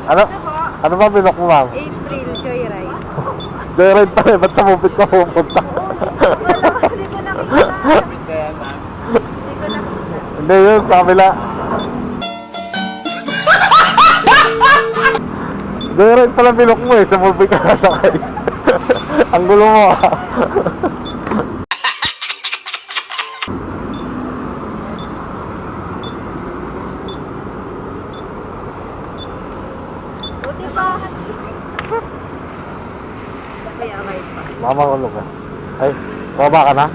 Ano? Ano ba binok mo, ma'am? April Joyride. Joyride pa rin, ba't sa movie ka pupunta? Hindi ko nakita. Hindi yun, sa kabila. Joyride pala binok mo eh, sa movie ka nasakay. Ang gulo mo ah. Buti ba? Okay, okay pa. Mama, ulo ka. Ay, baba ka na?